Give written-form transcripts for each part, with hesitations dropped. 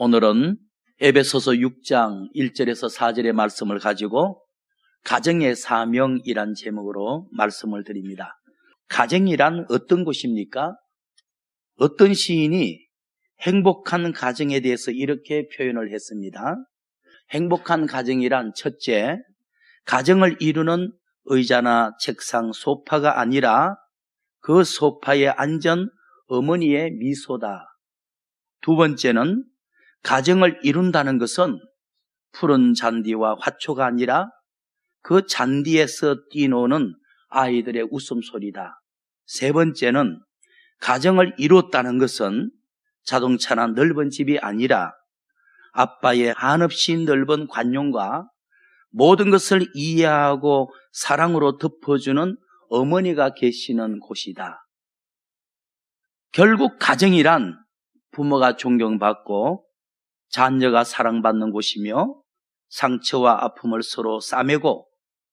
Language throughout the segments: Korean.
오늘은 에베소서 6장 1절에서 4절의 말씀을 가지고 가정의 사명이란 제목으로 말씀을 드립니다. 가정이란 어떤 곳입니까? 어떤 시인이 행복한 가정에 대해서 이렇게 표현을 했습니다. 행복한 가정이란 첫째, 가정을 이루는 의자나 책상, 소파가 아니라 그 소파에 앉은 어머니의 미소다. 두 번째는 가정을 이룬다는 것은 푸른 잔디와 화초가 아니라 그 잔디에서 뛰노는 아이들의 웃음소리다. 세 번째는 가정을 이뤘다는 것은 자동차나 넓은 집이 아니라 아빠의 한없이 넓은 관용과 모든 것을 이해하고 사랑으로 덮어주는 어머니가 계시는 곳이다. 결국 가정이란 부모가 존경받고 자녀가 사랑받는 곳이며 상처와 아픔을 서로 싸매고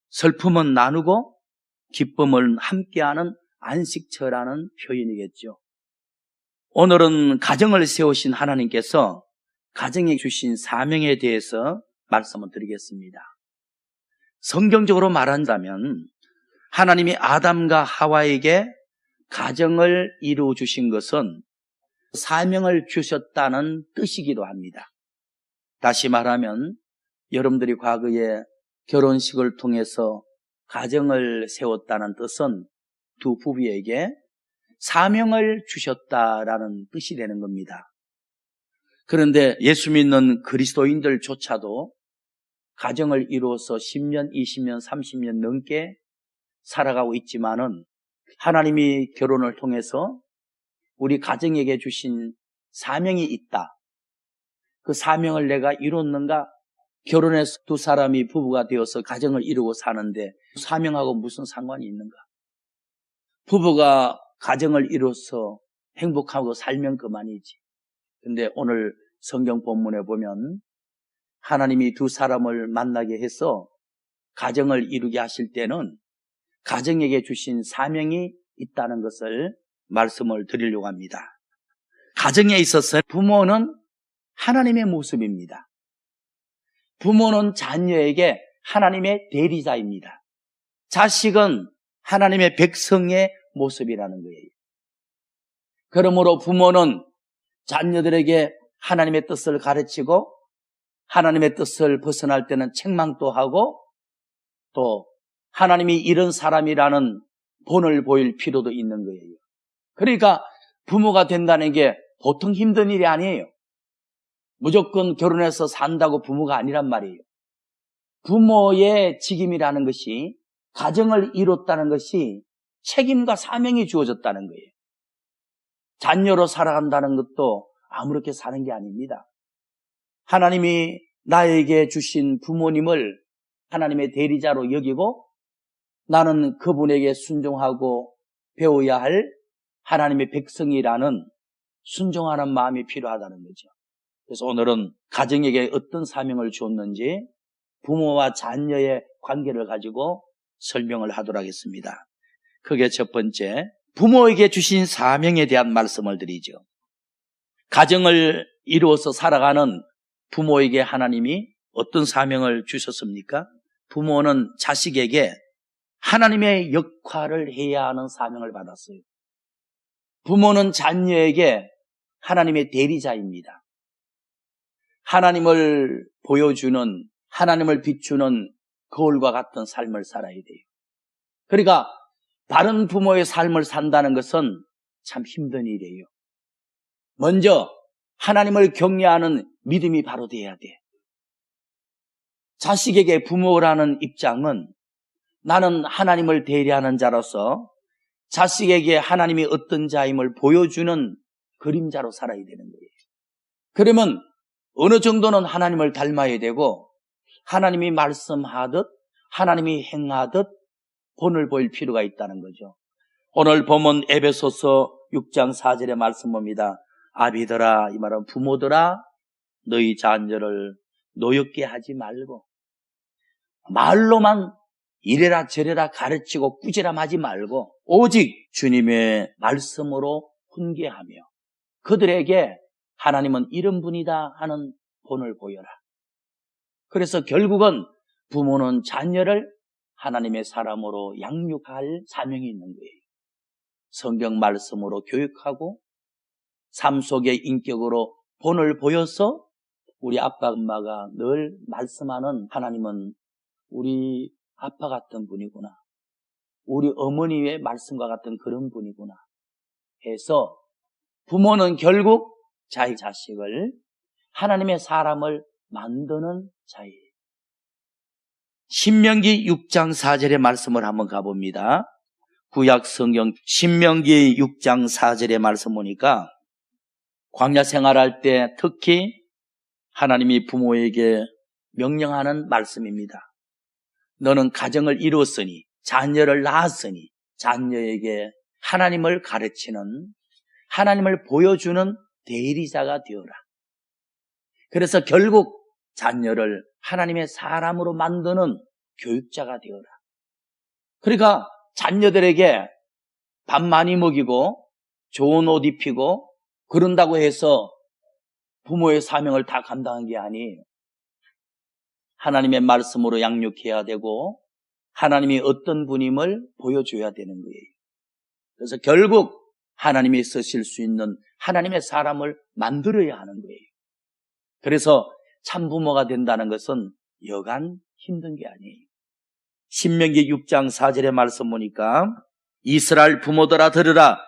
슬픔은 나누고 기쁨을 함께하는 안식처라는 표현이겠죠. 오늘은 가정을 세우신 하나님께서 가정에 주신 사명에 대해서 말씀을 드리겠습니다. 성경적으로 말한다면 하나님이 아담과 하와에게 가정을 이루어 주신 것은 사명을 주셨다는 뜻이기도 합니다. 다시 말하면 여러분들이 과거에 결혼식을 통해서 가정을 세웠다는 뜻은 두 부부에게 사명을 주셨다라는 뜻이 되는 겁니다. 그런데 예수 믿는 그리스도인들조차도 가정을 이루어서 10년, 20년, 30년 넘게 살아가고 있지만은 하나님이 결혼을 통해서 우리 가정에게 주신 사명이 있다. 그 사명을 내가 이뤘는가? 결혼해서 두 사람이 부부가 되어서 가정을 이루고 사는데 사명하고 무슨 상관이 있는가? 부부가 가정을 이뤄서 행복하고 살면 그만이지. 근데 오늘 성경 본문에 보면 하나님이 두 사람을 만나게 해서 가정을 이루게 하실 때는 가정에게 주신 사명이 있다는 것을 말씀을 드리려고 합니다. 가정에 있어서 부모는 하나님의 모습입니다. 부모는 자녀에게 하나님의 대리자입니다. 자식은 하나님의 백성의 모습이라는 거예요. 그러므로 부모는 자녀들에게 하나님의 뜻을 가르치고 하나님의 뜻을 벗어날 때는 책망도 하고 또 하나님이 이런 사람이라는 본을 보일 필요도 있는 거예요. 그러니까 부모가 된다는 게 보통 힘든 일이 아니에요. 무조건 결혼해서 산다고 부모가 아니란 말이에요. 부모의 직임이라는 것이 가정을 이뤘다는 것이 책임과 사명이 주어졌다는 거예요. 자녀로 살아간다는 것도 아무렇게 사는 게 아닙니다. 하나님이 나에게 주신 부모님을 하나님의 대리자로 여기고 나는 그분에게 순종하고 배워야 할 하나님의 백성이라는 순종하는 마음이 필요하다는 거죠. 그래서 오늘은 가정에게 어떤 사명을 주었는지 부모와 자녀의 관계를 가지고 설명을 하도록 하겠습니다. 그게 첫 번째, 부모에게 주신 사명에 대한 말씀을 드리죠. 가정을 이루어서 살아가는 부모에게 하나님이 어떤 사명을 주셨습니까? 부모는 자식에게 하나님의 역할을 해야 하는 사명을 받았어요. 부모는 자녀에게 하나님의 대리자입니다. 하나님을 보여주는, 하나님을 비추는 거울과 같은 삶을 살아야 돼요. 그러니까 바른 부모의 삶을 산다는 것은 참 힘든 일이에요. 먼저 하나님을 경외하는 믿음이 바로 돼야 돼. 자식에게 부모라는 입장은 나는 하나님을 대리하는 자로서 자식에게 하나님이 어떤 자임을 보여주는 그림자로 살아야 되는 거예요. 그러면 어느 정도는 하나님을 닮아야 되고 하나님이 말씀하듯 하나님이 행하듯 본을 보일 필요가 있다는 거죠. 오늘 보면 에베소서 6장 4절의 말씀 봅니다. 아비들아, 이 말은 부모들아, 너희 자녀를 노엽게 하지 말고 말로만 이래라 저래라 가르치고 꾸지람하지 말고 오직 주님의 말씀으로 훈계하며 그들에게 하나님은 이런 분이다 하는 본을 보여라. 그래서 결국은 부모는 자녀를 하나님의 사람으로 양육할 사명이 있는 거예요. 성경 말씀으로 교육하고 삶 속의 인격으로 본을 보여서 우리 아빠 엄마가 늘 말씀하는 하나님은 우리 아빠 같은 분이구나, 우리 어머니의 말씀과 같은 그런 분이구나 해서 부모는 결국 자기 자식을 하나님의 사람을 만드는 자예요. 신명기 6장 4절의 말씀을 한번 가봅니다. 구약 성경 신명기 6장 4절의 말씀 보니까 광야 생활할 때 특히 하나님이 부모에게 명령하는 말씀입니다. 너는 가정을 이루었으니, 자녀를 낳았으니 자녀에게 하나님을 가르치는, 하나님을 보여주는 대리자가 되어라. 그래서 결국 자녀를 하나님의 사람으로 만드는 교육자가 되어라. 그러니까 자녀들에게 밥 많이 먹이고 좋은 옷 입히고 그런다고 해서 부모의 사명을 다 감당한 게 아니에요. 하나님의 말씀으로 양육해야 되고 하나님이 어떤 분임을 보여줘야 되는 거예요. 그래서 결국 하나님이 쓰실 수 있는 하나님의 사람을 만들어야 하는 거예요. 그래서 참부모가 된다는 것은 여간 힘든 게 아니에요. 신명기 6장 4절의 말씀 보니까 이스라엘 부모들아 들으라.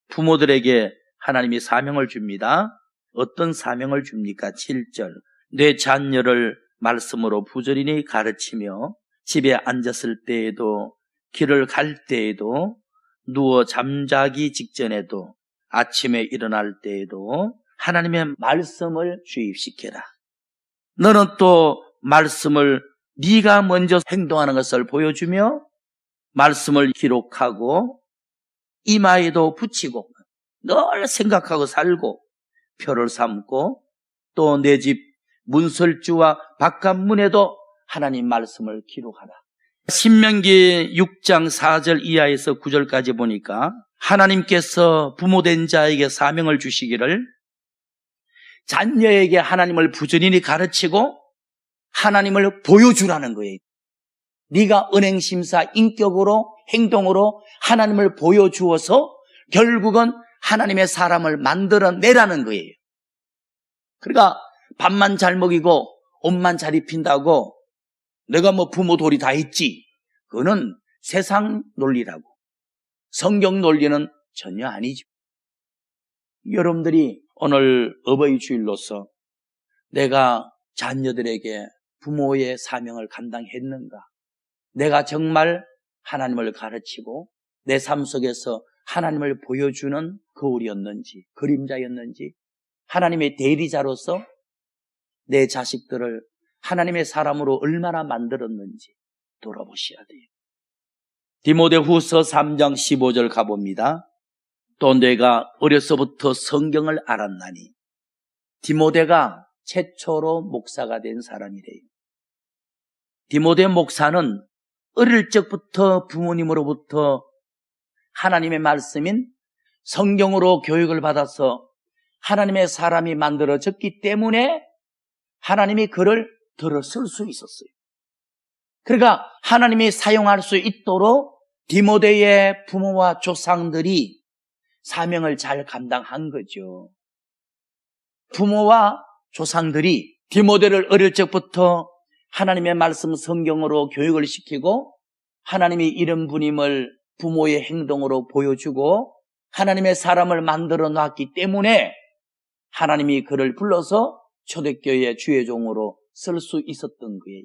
부모들에게 하나님이 사명을 줍니다. 어떤 사명을 줍니까? 7절 내 자녀를 말씀으로 부지런히 가르치며 집에 앉았을 때에도 길을 갈 때에도 누워 잠자기 직전에도 아침에 일어날 때에도 하나님의 말씀을 주입시켜라. 너는 또 말씀을 네가 먼저 행동하는 것을 보여주며 말씀을 기록하고 이마에도 붙이고 늘 생각하고 살고 표를 삼고 또 내 집 문설주와 바깥문에도 하나님 말씀을 기록하라. 신명기 6장 4절 이하에서 9절까지 보니까 하나님께서 부모된 자에게 사명을 주시기를 자녀에게 하나님을 부지런히 가르치고 하나님을 보여주라는 거예요. 네가 은행심사 인격으로 행동으로 하나님을 보여주어서 결국은 하나님의 사람을 만들어내라는 거예요. 그러니까 밥만 잘 먹이고 옷만 잘 입힌다고 내가 뭐 부모 도리 다 했지, 그거는 세상 논리라고. 성경 논리는 전혀 아니죠. 여러분들이 오늘 어버이 주일로서 내가 자녀들에게 부모의 사명을 감당했는가? 내가 정말 하나님을 가르치고 내 삶 속에서 하나님을 보여주는 거울이었는지 그림자였는지 하나님의 대리자로서 내 자식들을 하나님의 사람으로 얼마나 만들었는지 돌아보셔야 돼요. 디모데후서 3장 15절 가봅니다. 또 내가 어려서부터 성경을 알았나니. 디모데가 최초로 목사가 된 사람이래요. 디모데 목사는 어릴 적부터 부모님으로부터 하나님의 말씀인 성경으로 교육을 받아서 하나님의 사람이 만들어졌기 때문에 하나님이 그를 들어 쓸 수 있었어요. 그러니까 하나님이 사용할 수 있도록 디모데의 부모와 조상들이 사명을 잘 감당한 거죠. 부모와 조상들이 디모데를 어릴 적부터 하나님의 말씀 성경으로 교육을 시키고 하나님이 이런 분임을 부모의 행동으로 보여주고 하나님의 사람을 만들어 놨기 때문에 하나님이 그를 불러서 초대교회의 주의종으로 쓸 수 있었던 거예요.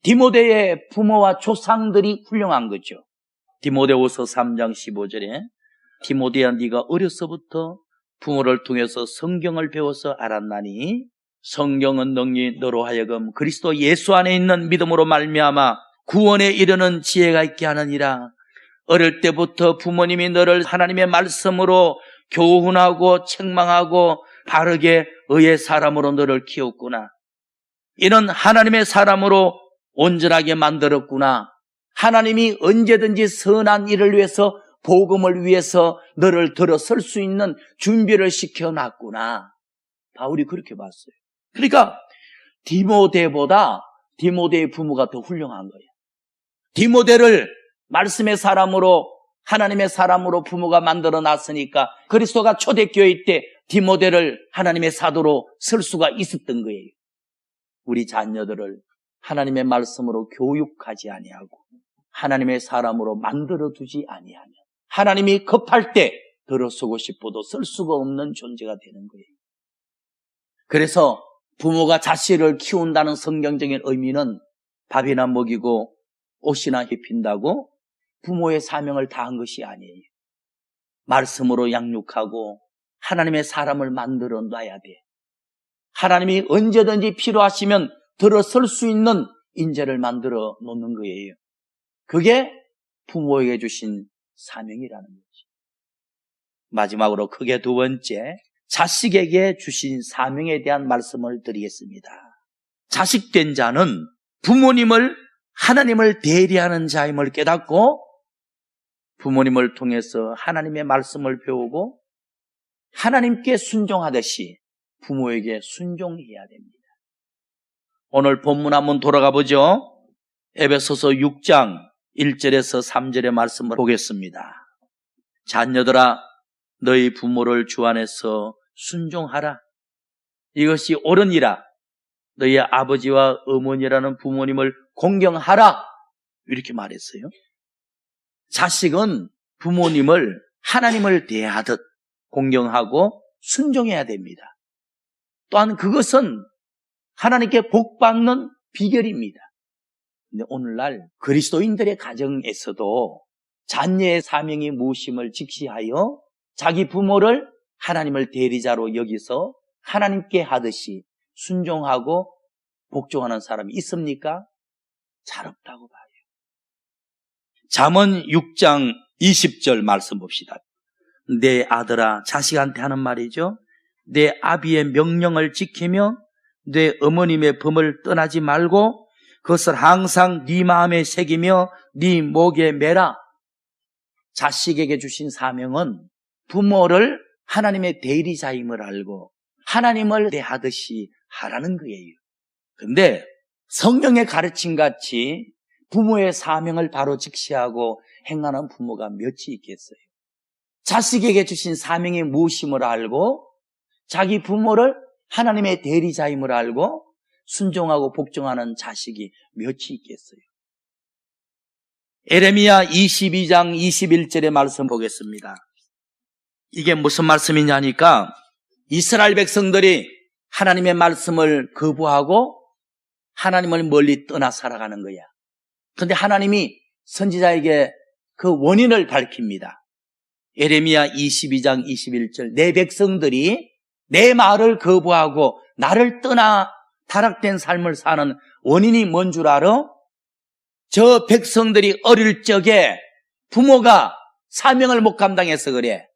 디모데의 부모와 조상들이 훌륭한 거죠. 디모데후서 3장 15절에 디모데야 네가 어려서부터 부모를 통해서 성경을 배워서 알았나니 성경은 능히 너로 하여금 그리스도 예수 안에 있는 믿음으로 말미암아 구원에 이르는 지혜가 있게 하느니라. 어릴 때부터 부모님이 너를 하나님의 말씀으로 교훈하고 책망하고 바르게 의의 사람으로 너를 키웠구나. 이는 하나님의 사람으로 온전하게 만들었구나. 하나님이 언제든지 선한 일을 위해서 복음을 위해서 너를 들어설 수 있는 준비를 시켜놨구나. 바울이 그렇게 봤어요. 그러니까 디모데보다 디모데의 부모가 더 훌륭한 거예요. 디모데를 말씀의 사람으로, 하나님의 사람으로 부모가 만들어 놨으니까 그리스도가 초대교회 때 디모데를 하나님의 사도로 쓸 수가 있었던 거예요. 우리 자녀들을 하나님의 말씀으로 교육하지 아니하고 하나님의 사람으로 만들어 두지 아니하면 하나님이 급할 때 들어서고 싶어도 쓸 수가 없는 존재가 되는 거예요. 그래서 부모가 자식을 키운다는 성경적인 의미는 밥이나 먹이고 옷이나 입힌다고 부모의 사명을 다한 것이 아니에요. 말씀으로 양육하고 하나님의 사람을 만들어 놔야 돼. 하나님이 언제든지 필요하시면 들어설 수 있는 인재를 만들어 놓는 거예요. 그게 부모에게 주신 사명이라는 거죠. 마지막으로 크게 두 번째, 자식에게 주신 사명에 대한 말씀을 드리겠습니다. 자식된 자는 부모님을, 하나님을 대리하는 자임을 깨닫고 부모님을 통해서 하나님의 말씀을 배우고 하나님께 순종하듯이 부모에게 순종해야 됩니다. 오늘 본문 한번 돌아가 보죠. 에베소서 6장 1절에서 3절의 말씀을 보겠습니다. 자녀들아, 너희 부모를 주 안에서 순종하라. 이것이 옳으니라. 너희 아버지와 어머니라는 부모님을 공경하라. 이렇게 말했어요. 자식은 부모님을 하나님을 대하듯 공경하고 순종해야 됩니다. 또한 그것은 하나님께 복받는 비결입니다. 근데 오늘날 그리스도인들의 가정에서도 자녀의 사명이 무엇임을 직시하여 자기 부모를 하나님을 대리자로 여기서 하나님께 하듯이 순종하고 복종하는 사람이 있습니까? 잘 없다고 봐요. 잠언 6장 20절 말씀 봅시다. 내 아들아, 자식한테 하는 말이죠. 내 아비의 명령을 지키며 내 어머님의 범을 떠나지 말고 그것을 항상 네 마음에 새기며 네 목에 매라. 자식에게 주신 사명은 부모를 하나님의 대리자임을 알고 하나님을 대하듯이 하라는 거예요. 근데 성경의 가르침 같이 부모의 사명을 바로 직시하고 행하는 부모가 몇이 있겠어요? 자식에게 주신 사명이 무엇임을 알고 자기 부모를 하나님의 대리자임을 알고 순종하고 복종하는 자식이 몇이 있겠어요? 에레미야 22장 21절의 말씀 보겠습니다. 이게 무슨 말씀이냐니까 이스라엘 백성들이 하나님의 말씀을 거부하고 하나님을 멀리 떠나 살아가는 거야. 그런데 하나님이 선지자에게 그 원인을 밝힙니다. 에레미야 22장 21절, 내 백성들이 내 말을 거부하고 나를 떠나 타락된 삶을 사는 원인이 뭔 줄 알아? 저 백성들이 어릴 적에 부모가 사명을 못 감당해서 그래.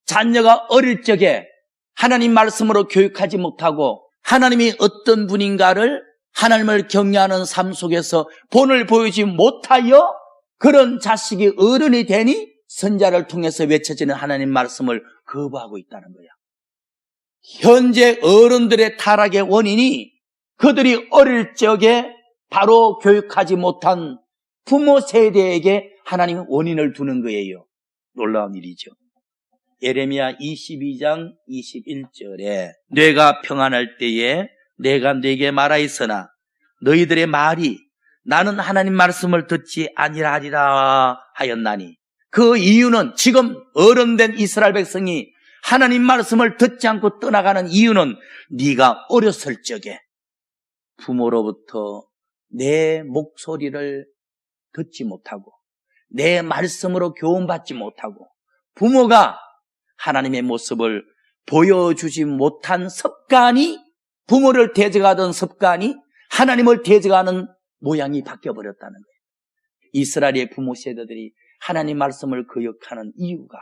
자녀가 어릴 적에 하나님 말씀으로 교육하지 못하고 하나님이 어떤 분인가를 하나님을 경외하는 삶 속에서 본을 보이지 못하여 그런 자식이 어른이 되니 선자를 통해서 외쳐지는 하나님 말씀을 거부하고 있다는 거야. 현재 어른들의 타락의 원인이 그들이 어릴 적에 바로 교육하지 못한 부모 세대에게 하나님은 원인을 두는 거예요. 놀라운 일이죠. 예레미야 22장 21절에 뇌가 평안할 때에 내가 네게 말하였으나 너희들의 말이 나는 하나님 말씀을 듣지 아니하리라 하였나니, 그 이유는 지금 어른된 이스라엘 백성이 하나님 말씀을 듣지 않고 떠나가는 이유는 네가 어렸을 적에 부모로부터 내 목소리를 듣지 못하고 내 말씀으로 교훈받지 못하고 부모가 하나님의 모습을 보여주지 못한 습관이, 부모를 대적하던 습관이 하나님을 대적하는 모양이 바뀌어버렸다는 거예요. 이스라엘의 부모 세대들이 하나님 말씀을 거역하는 이유가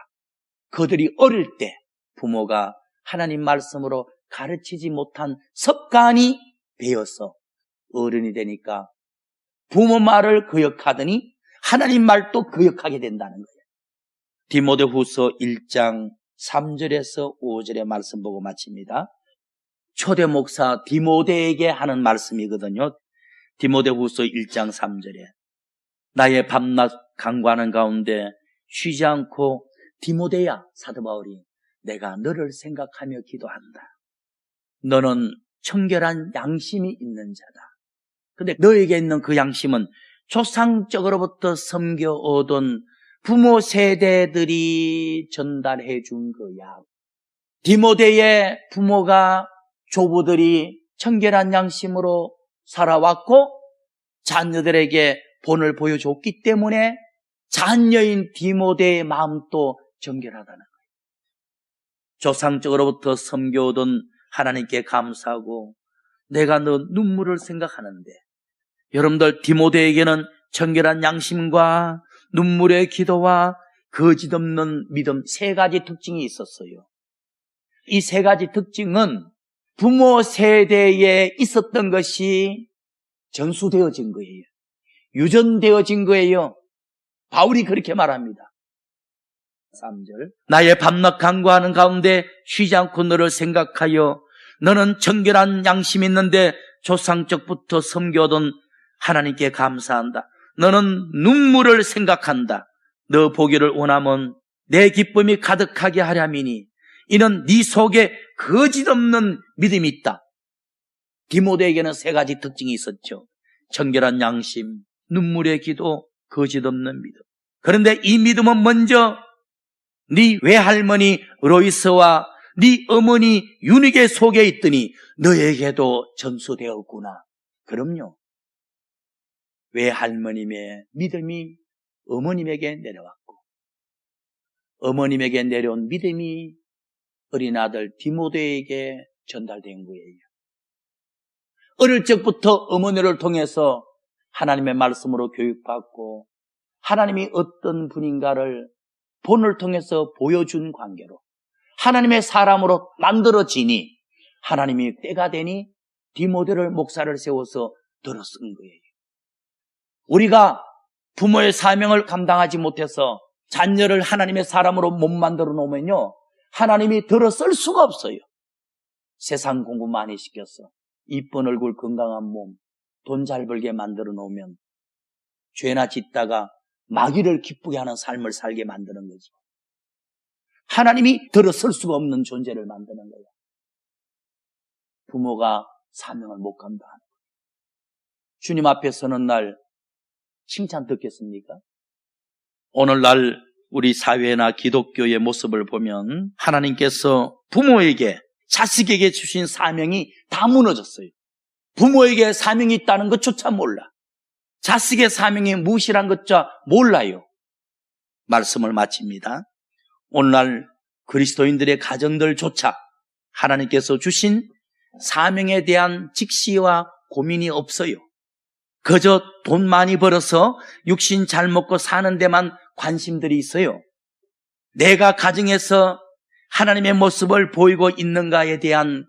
그들이 어릴 때 부모가 하나님 말씀으로 가르치지 못한 습관이 배어서 어른이 되니까 부모 말을 거역하더니 하나님 말도 거역하게 된다는 거예요. 디모데후서 1장 3절에서 5절의 말씀 보고 마칩니다. 초대 목사 디모데에게 하는 말씀이거든요. 디모데후서 1장 3절에 나의 밤낮 간구하는 가운데 쉬지 않고 디모데야, 사도 바울이 내가 너를 생각하며 기도한다. 너는 청결한 양심이 있는 자다. 근데 너에게 있는 그 양심은 조상적으로부터 섬겨오던 부모 세대들이 전달해 준 거야. 디모데의 부모가, 조부들이 청결한 양심으로 살아왔고 자녀들에게 본을 보여줬기 때문에 자녀인 디모데의 마음도 정결하다는 거예요. 조상적으로부터 섬겨오던 하나님께 감사하고 내가 너 눈물을 생각하는데, 여러분들 디모데에게는 정결한 양심과 눈물의 기도와 거짓 없는 믿음, 세 가지 특징이 있었어요. 이 세 가지 특징은 부모 세대에 있었던 것이 전수되어진 거예요. 유전되어진 거예요. 바울이 그렇게 말합니다. 3절 나의 밤낮 간구하는 가운데 쉬지 않고 너를 생각하여 너는 정결한 양심이 있는데 조상적부터 섬겨오던 하나님께 감사한다. 너는 눈물을 생각한다. 너 보기를 원하면 내 기쁨이 가득하게 하려미니 이는 네 속에 거짓 없는 믿음이 있다. 디모데에게는 세 가지 특징이 있었죠. 정결한 양심, 눈물의 기도, 거짓 없는 믿음. 그런데 이 믿음은 먼저 네 외할머니 로이스와 네 어머니 유니게 속에 있더니 너에게도 전수되었구나. 그럼요. 외할머님의 믿음이 어머님에게 내려왔고 어머님에게 내려온 믿음이 어린 아들 디모데에게 전달된 거예요. 어릴 적부터 어머니를 통해서 하나님의 말씀으로 교육받고 하나님이 어떤 분인가를 본을 통해서 보여준 관계로 하나님의 사람으로 만들어지니 하나님이 때가 되니 디모데를 목사를 세워서 들어쓴 거예요. 우리가 부모의 사명을 감당하지 못해서 자녀를 하나님의 사람으로 못 만들어 놓으면요, 하나님이 들어쓸 수가 없어요. 세상 공부 많이 시켜서 이쁜 얼굴, 건강한 몸, 돈 잘 벌게 만들어 놓으면 죄나 짓다가 마귀를 기쁘게 하는 삶을 살게 만드는 거죠. 하나님이 들어설 수가 없는 존재를 만드는 거예요. 부모가 사명을 못 감당하는 거예요. 주님 앞에 서는 날 칭찬 듣겠습니까? 오늘날 우리 사회나 기독교의 모습을 보면 하나님께서 부모에게, 자식에게 주신 사명이 다 무너졌어요. 부모에게 사명이 있다는 것조차 몰라. 자식의 사명이 무엇이란 것조차 몰라요. 말씀을 마칩니다. 오늘날 그리스도인들의 가정들조차 하나님께서 주신 사명에 대한 직시와 고민이 없어요. 그저 돈 많이 벌어서 육신 잘 먹고 사는 데만 관심들이 있어요. 내가 가정에서 하나님의 모습을 보이고 있는가에 대한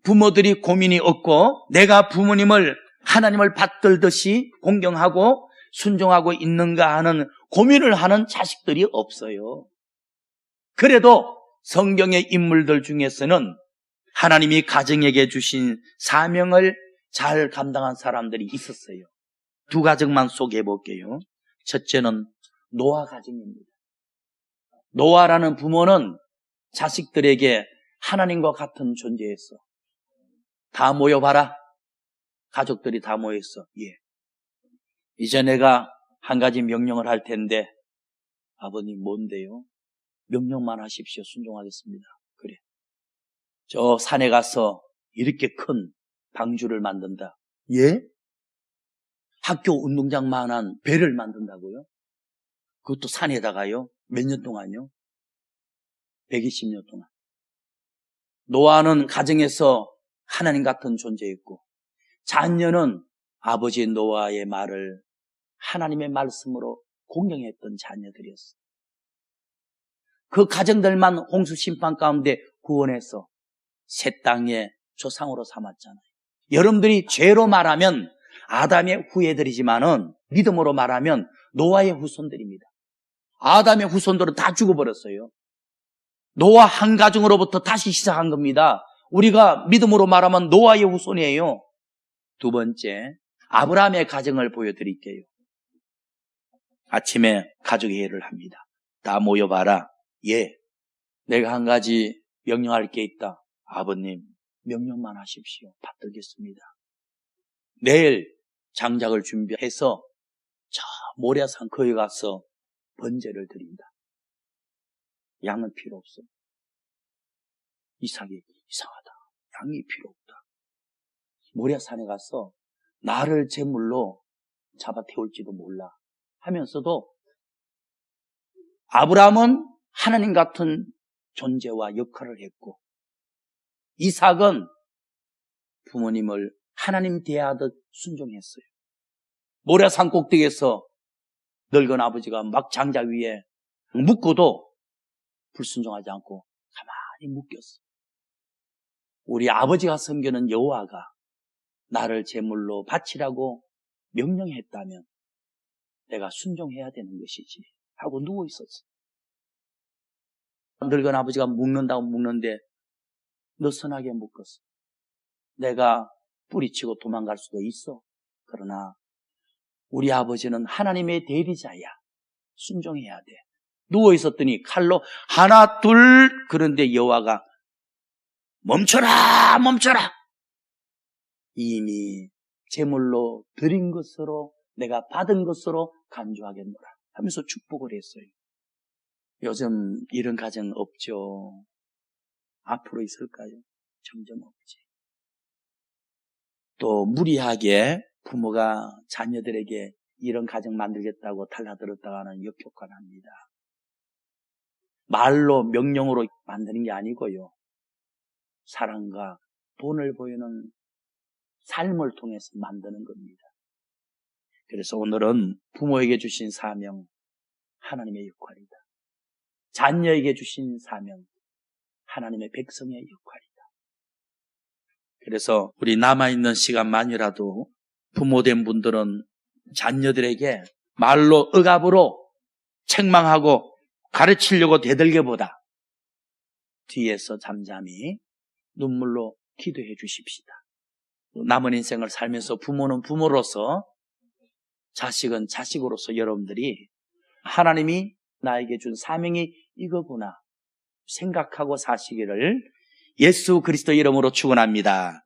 부모들이 고민이 없고 내가 부모님을 하나님을 받들듯이 공경하고 순종하고 있는가 하는 고민을 하는 자식들이 없어요. 그래도 성경의 인물들 중에서는 하나님이 가정에게 주신 사명을 잘 감당한 사람들이 있었어요. 두 가정만 소개해 볼게요. 첫째는 노아 가정입니다. 노아라는 부모는 자식들에게 하나님과 같은 존재였어. 다 모여봐라. 가족들이 다 모였어. 예. 이제 내가 한 가지 명령을 할 텐데 아버님 뭔데요? 명령만 하십시오. 순종하겠습니다. 그래. 저 산에 가서 이렇게 큰 방주를 만든다. 예? 학교 운동장만한 배를 만든다고요? 그것도 산에다가요? 몇 년 동안요? 120년 동안. 노아는 가정에서 하나님 같은 존재였고 자녀는 아버지 노아의 말을 하나님의 말씀으로 공경했던 자녀들이었어요. 그 가정들만 홍수 심판 가운데 구원해서 새 땅의 조상으로 삼았잖아요. 여러분들이 죄로 말하면 아담의 후예들이지만은 믿음으로 말하면 노아의 후손들입니다. 아담의 후손들은 다 죽어버렸어요. 노아 한 가정으로부터 다시 시작한 겁니다. 우리가 믿음으로 말하면 노아의 후손이에요. 두 번째, 아브라함의 가정을 보여드릴게요. 아침에 가족 회의를 합니다. 다 모여봐라. 예, 내가 한 가지 명령할 게 있다. 아버님, 명령만 하십시오. 받들겠습니다. 내일 장작을 준비해서 저 모랴산 거기 가서 번제를 드린다. 양은 필요 없어. 이삭이 이상하다. 양이 필요 없다. 모랴산에 가서 나를 제물로 잡아 태울지도 몰라 하면서도 아브라함은 하나님 같은 존재와 역할을 했고, 이삭은 부모님을 하나님 대하듯 순종했어요. 모랴산 꼭대기에서 늙은 아버지가 막 장작 위에 묻고도 불순종하지 않고 가만히 묵겼어. 우리 아버지가 섬기는 여호와가 나를 제물로 바치라고 명령했다면 내가 순종해야 되는 것이지 하고 누워 있었어. 늙은 아버지가 묵는다고 묵는데 느슨하게 묵었어. 내가 뿌리치고 도망갈 수도 있어. 그러나 우리 아버지는 하나님의 대리자야. 순종해야 돼. 누워 있었더니 칼로 하나 둘, 그런데 여호와가 멈춰라 멈춰라. 이미 제물로 드린 것으로 내가 받은 것으로 간주하겠노라 하면서 축복을 했어요. 요즘 이런 가정 없죠. 앞으로 있을까요? 점점 없지. 또 무리하게 부모가 자녀들에게 이런 가정 만들겠다고 달라들었다가는 역효과납니다. 말로 명령으로 만드는 게 아니고요. 사랑과 돈을 보이는 삶을 통해서 만드는 겁니다. 그래서 오늘은 부모에게 주신 사명, 하나님의 역할이다. 자녀에게 주신 사명, 하나님의 백성의 역할이다. 그래서 우리 남아있는 시간만이라도 부모된 분들은 자녀들에게 말로 억압으로 책망하고 가르치려고 대들기보다 뒤에서 잠잠히 눈물로 기도해 주십시다. 남은 인생을 살면서 부모는 부모로서, 자식은 자식으로서 여러분들이 하나님이 나에게 준 사명이 이거구나 생각하고 사시기를 예수 그리스도 이름으로 축원합니다.